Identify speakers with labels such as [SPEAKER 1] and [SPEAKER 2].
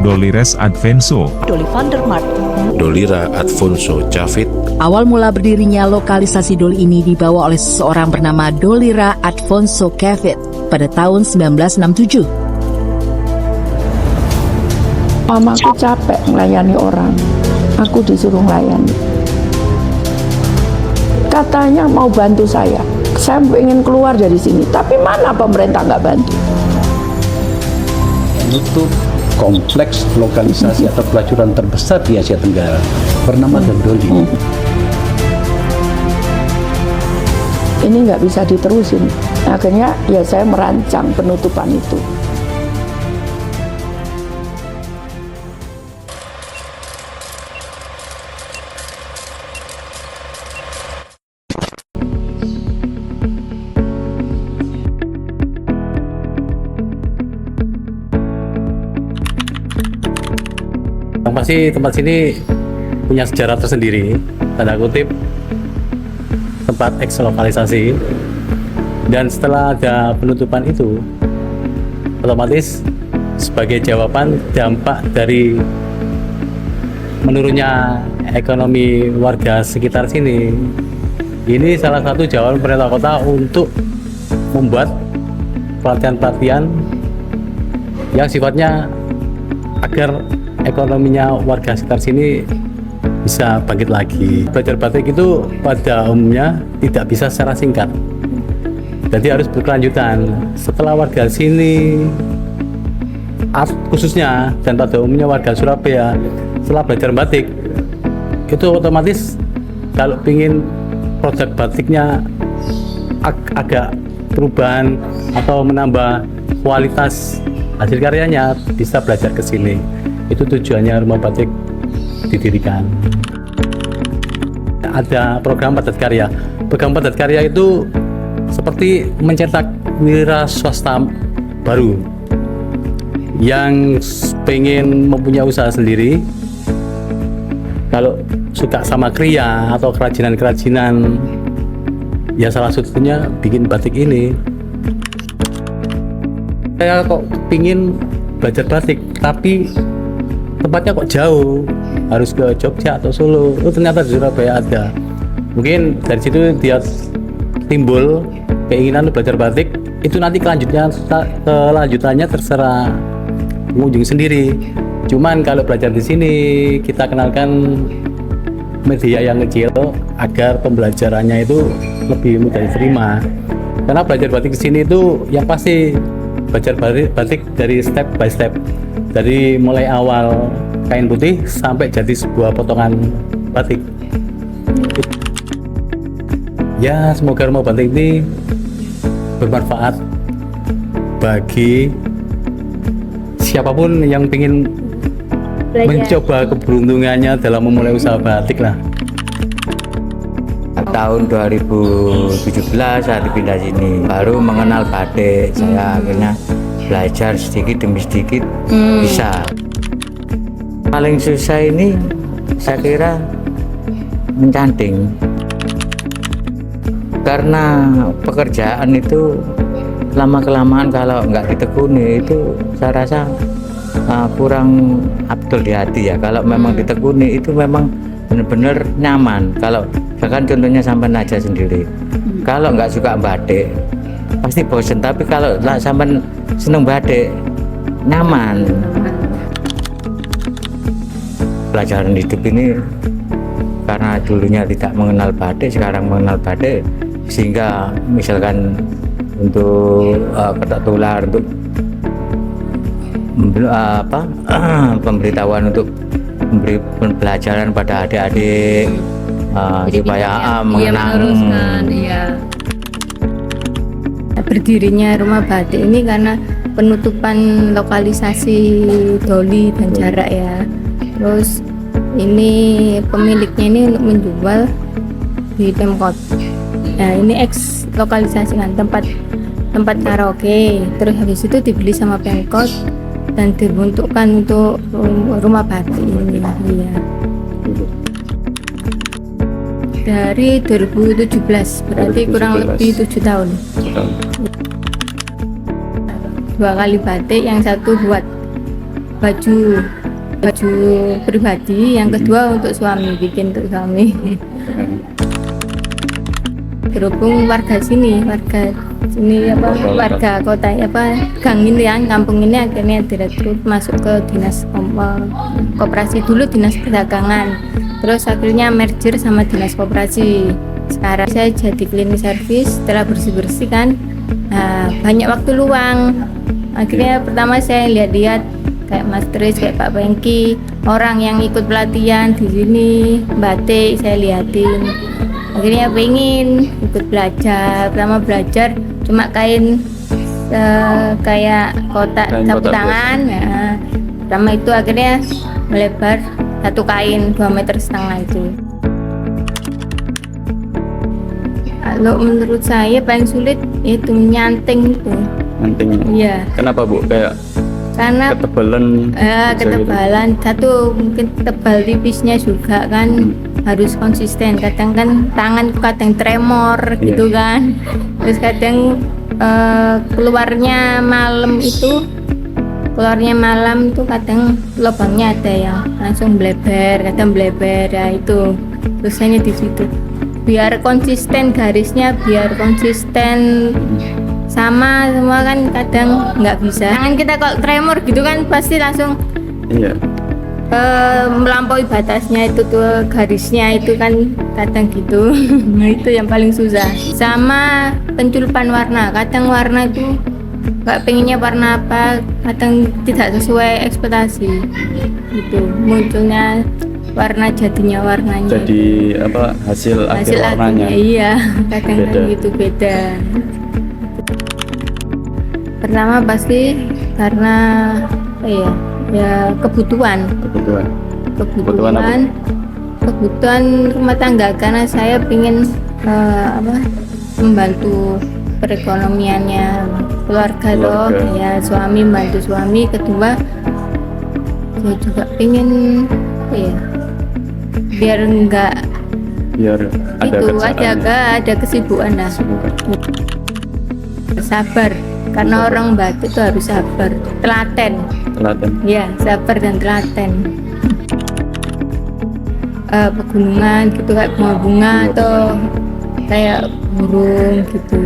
[SPEAKER 1] Dolores Advenso,
[SPEAKER 2] Dolly Vandermark,
[SPEAKER 3] Dolira Adfonso Chavit.
[SPEAKER 4] Awal mula berdirinya lokalisasi Doli ini dibawa oleh seseorang bernama Dolira Adfonso Chavit pada tahun 1967.
[SPEAKER 5] Mamaku capek melayani orang, aku disuruh melayani. Katanya mau bantu saya ingin keluar dari sini, tapi mana pemerintah nggak bantu.
[SPEAKER 6] Menutup kompleks lokalisasi atau pelacuran terbesar di Asia Tenggara bernama Doli.
[SPEAKER 5] Ini nggak bisa diterusin. Akhirnya ya saya merancang penutupan itu.
[SPEAKER 7] Yang pasti tempat sini punya sejarah tersendiri, tanda kutip tempat eks lokalisasi, dan setelah ada penutupan itu otomatis sebagai jawaban dampak dari menurunnya ekonomi warga sekitar sini, ini salah satu jawaban pemerintah kota untuk membuat pelatihan-pelatihan yang sifatnya agar ekonominya warga sekitar sini bisa bangkit lagi. Belajar batik itu pada umumnya tidak bisa secara singkat, jadi harus berkelanjutan. Setelah warga sini, khususnya dan pada umumnya warga Surabaya, setelah belajar batik itu otomatis kalau ingin produk batiknya agak perubahan atau menambah kualitas hasil karyanya, bisa belajar ke sini. Itu tujuannya rumah batik didirikan. Ada program padat karya. Program padat karya itu seperti mencetak wira swasta baru yang pengen mempunyai usaha sendiri. Kalau suka sama kriya atau kerajinan-kerajinan, ya salah satunya bikin batik ini. Saya kok pingin belajar batik, tapi tempatnya kok jauh, harus ke Jogja atau Solo. Oh, ternyata di Surabaya ada. Mungkin dari situ dia timbul keinginan belajar batik. Itu nanti kelanjutannya terserah pengunjung sendiri. Cuman kalau belajar di sini, kita kenalkan media yang kecil agar pembelajarannya itu lebih mudah diterima. Karena belajar batik di sini itu yang pasti belajar batik dari step by step. Dari mulai awal kain putih sampai jadi sebuah potongan batik. Ya, semoga rumah batik ini bermanfaat bagi siapapun yang ingin mencoba keberuntungannya dalam memulai usaha batik lah.
[SPEAKER 8] Tahun 2017 saat pindah sini baru mengenal batik. Saya akhirnya belajar sedikit demi sedikit bisa. Paling susah ini saya kira mencanting, karena pekerjaan itu lama-kelamaan kalau nggak ditekuni itu saya rasa kurang abdul di hati ya. Kalau memang ditekuni itu memang benar-benar nyaman. Kalau bahkan contohnya sampean aja sendiri, kalau nggak suka batik pasti bosen, tapi kalau sampean seneng batik nyaman. Pelajaran hidup ini karena dulunya tidak mengenal batik, sekarang mengenal batik, sehingga misalkan untuk ketok tular, untuk pemberitahuan, untuk memberi pembelajaran pada adik-adik supaya mengenang.
[SPEAKER 9] Berdirinya rumah batik ini karena penutupan lokalisasi Doli dan jarak ya. Terus ini pemiliknya ini untuk menjual di Pemkot. Nah, ini eks lokalisasi kan tempat karaoke. Terus habis itu dibeli sama Pemkot dan dibentukkan untuk rumah batik ini. Iya. Dari 2017, berarti kurang lebih 7 tahun. 2 kali batik, yang satu buat baju pribadi, yang kedua untuk suami, bikin untuk suami. Berhubung warga sini warga kota gang ini yang kampung ini akhirnya direkrut masuk ke dinas koperasi, dulu dinas perdagangan, terus akhirnya merger sama dinas koperasi. Sekarang saya jadi cleaning service. Setelah bersih kan banyak waktu luang, akhirnya pertama saya lihat-lihat kayak Mas Tris, kayak Pak Bengki, orang yang ikut pelatihan di sini batik, saya liatin, akhirnya pengen ikut belajar. Pertama belajar cuma kain kayak kotak sapu tangan ya. Pertama itu akhirnya melebar satu kain 2,5 meter itu. Kalau menurut saya paling sulit itu nyanting itu.
[SPEAKER 1] Nantinya.
[SPEAKER 9] Iya.
[SPEAKER 1] Kenapa Bu? Karena
[SPEAKER 9] ketebalan satu, mungkin tebal tipisnya juga kan. Harus konsisten. Kadang kan tangan kadang tremor gitu kan. Terus kadang keluarnya malam itu kadang lubangnya ada yang langsung kadang bleber ya, itu susahnya di situ. Biar konsisten garisnya, biar konsisten sama semua kan kadang nggak bisa. Tangan kita kalau tremor gitu kan pasti langsung melampaui batasnya, itu tuh garisnya itu kan kadang gitu. Nah itu yang paling susah. Sama penculupan warna, kadang warna itu nggak pengennya warna apa, kadang tidak sesuai ekspektasi gitu, munculnya warna jadinya warnanya.
[SPEAKER 1] Jadi hasil akhir warnanya?
[SPEAKER 9] Iya, kadang gitu beda. Pertama pasti karena kebutuhan rumah tangga, karena saya ingin membantu perekonomiannya keluarga. Ya suami, bantu suami. Kedua saya juga ingin biar ada kesibukan lah. Sabar, karena orang batik itu harus sabar, telaten. Ya, sabar dan telaten. Pegunungan gitu kayak bunga-bunga atau kayak burung gitu.